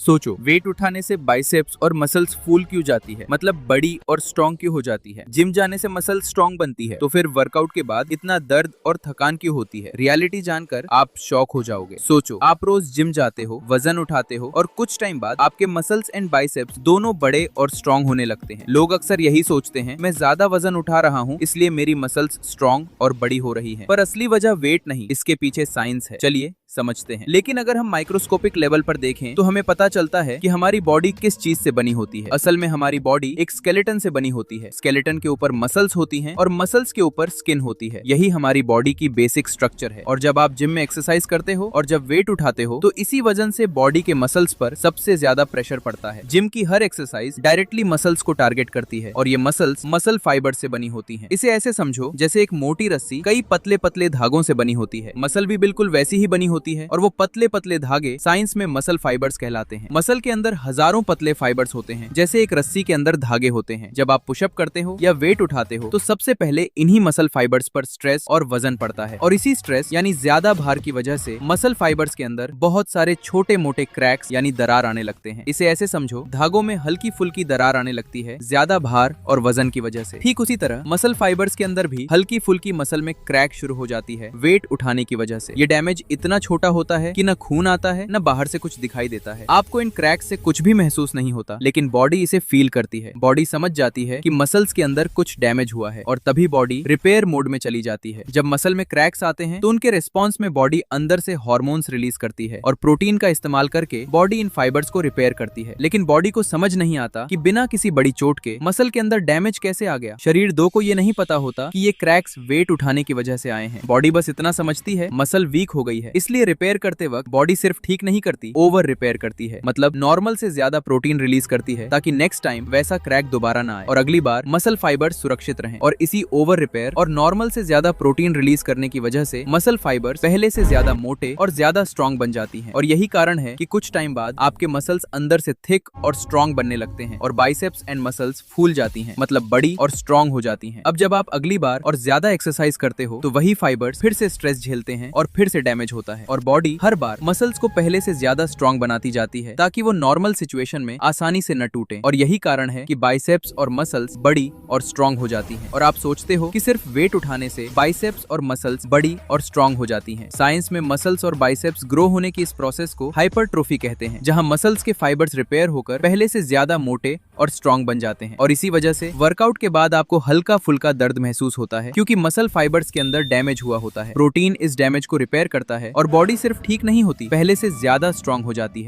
सोचो, वेट उठाने से बाइसेप्स और मसल्स फूल क्यों जाती है, मतलब बड़ी और स्ट्रॉन्ग क्यों हो जाती है। जिम जाने से मसल स्ट्रॉन्ग बनती है, तो फिर वर्कआउट के बाद इतना दर्द और थकान क्यों होती है। रियलिटी जानकर आप शॉक हो जाओगे। सोचो, आप रोज जिम जाते हो, वजन उठाते हो और कुछ टाइम बाद आपके मसल्स एंड बाइसेप्स दोनों बड़े और स्ट्रॉन्ग होने लगते हैं। लोग अक्सर यही सोचते हैं, मैं ज्यादा वजन उठा रहा हूँ इसलिए मेरी मसल्स स्ट्रॉन्ग और बड़ी हो रही है। पर असली वजह वेट नहीं, इसके पीछे साइंस है। चलिए समझते हैं। लेकिन अगर हम माइक्रोस्कोपिक लेवल पर देखें तो हमें पता चलता है कि हमारी बॉडी किस चीज से बनी होती है। असल में हमारी बॉडी एक स्केलेटन से बनी होती है। स्केलेटन के ऊपर मसल्स होती हैं और मसल्स के ऊपर स्किन होती है। यही हमारी बॉडी की बेसिक स्ट्रक्चर है। और जब आप जिम में एक्सरसाइज करते हो और जब वेट उठाते हो तो इसी वजन से बॉडी के मसल्स पर सबसे ज्यादा प्रेशर पड़ता है। जिम की हर एक्सरसाइज डायरेक्टली मसल्स को टारगेट करती है और ये मसल्स मसल फाइबर से बनी होती है। इसे ऐसे समझो जैसे एक मोटी रस्सी कई पतले पतले धागों से बनी होती है। मसल भी बिल्कुल वैसी ही बनी होती है और वो पतले पतले धागे साइंस में मसल फाइबर्स कहलाते हैं। मसल के अंदर हजारों पतले फाइबर्स होते हैं, जैसे एक रस्सी के अंदर धागे होते हैं। जब आप पुशअप करते हो या वेट उठाते हो तो सबसे पहले इन्हीं मसल फाइबर्स पर स्ट्रेस और वजन पड़ता है और इसी स्ट्रेस यानी ज्यादा भार की वजह से मसल फाइबर्स के अंदर बहुत सारे छोटे मोटे क्रैक्स यानी दरार आने लगते हैं। इसे ऐसे समझो, धागों में हल्की फुल्की दरार आने लगती है ज्यादा भार और वजन की वजह से। ठीक उसी तरह मसल फाइबर्स के अंदर भी हल्की फुल्की मसल में क्रैक शुरू हो जाती है वेट उठाने की वजह से। ये डैमेज इतना छोटा होता है कि न खून आता है न बाहर से कुछ दिखाई देता है। आपको इन क्रैक्स से कुछ भी महसूस नहीं होता, लेकिन बॉडी इसे फील करती है। बॉडी समझ जाती है कि मसल्स के अंदर कुछ डैमेज हुआ है और तभी बॉडी रिपेयर मोड में चली जाती है। जब मसल में क्रैक्स आते हैं तो उनके रिस्पॉन्स में बॉडी अंदर से हार्मोन्स रिलीज करती है और प्रोटीन का इस्तेमाल करके बॉडी इन फाइबर्स को रिपेयर करती है। लेकिन बॉडी को समझ नहीं आता कि बिना किसी बड़ी चोट के मसल के अंदर डैमेज कैसे आ गया। शरीर 2 को ये नहीं पता होता कि ये क्रैक्स वेट उठाने की वजह से आए हैं। बॉडी बस इतना समझती है मसल वीक हो गई है, इसलिए रिपेयर करते वक्त बॉडी सिर्फ ठीक नहीं करती, ओवर रिपेयर करती है। मतलब नॉर्मल से ज्यादा प्रोटीन रिलीज करती है ताकि नेक्स्ट टाइम वैसा क्रैक दोबारा ना आए और अगली बार मसल फाइबर्स सुरक्षित रहें। और इसी ओवर रिपेयर और नॉर्मल से ज्यादा प्रोटीन रिलीज करने की वजह से मसल फाइबर्स पहले से ज्यादा मोटे और ज्यादा स्ट्रॉन्ग बन जाती हैं। और यही कारण है कि कुछ टाइम बाद आपके मसल्स अंदर से थिक और स्ट्रॉन्ग बनने लगते हैं और बाइसेप्स एंड मसल्स फूल जाती हैं, मतलब बड़ी और स्ट्रॉन्ग हो जाती हैं। अब जब आप अगली बार और ज्यादा एक्सरसाइज करते हो तो वही फाइबर्स फिर से स्ट्रेस झेलते हैं और फिर से डैमेज होता है और बॉडी हर बार मसल्स को पहले से ज्यादा स्ट्रॉन्ग बनाती जाती है ताकि वो नॉर्मल सिचुएशन में आसानी से न टूटे। और यही कारण है कि बाइसेप्स और मसल्स बड़ी और स्ट्रॉन्ग हो जाती हैं। और आप सोचते हो कि सिर्फ वेट उठाने से बाइसेप्स और मसल्स बड़ी और स्ट्रॉन्ग हो जाती हैं। साइंस में मसल्स और बाइसेप्स ग्रो होने की इस प्रोसेस को हाइपरट्रोफी कहते हैं, जहां मसल्स के फाइबर्स रिपेयर होकर पहले से ज्यादा मोटे और स्ट्रॉन्ग बन जाते हैं। और इसी वजह से वर्कआउट के बाद आपको हल्का फुल्का दर्द महसूस होता है, क्योंकि मसल फाइबर्स के अंदर डैमेज हुआ होता है। प्रोटीन इस डैमेज को रिपेयर करता है और बॉडी सिर्फ ठीक नहीं होती, पहले से ज्यादा स्ट्रॉन्ग हो जाती है।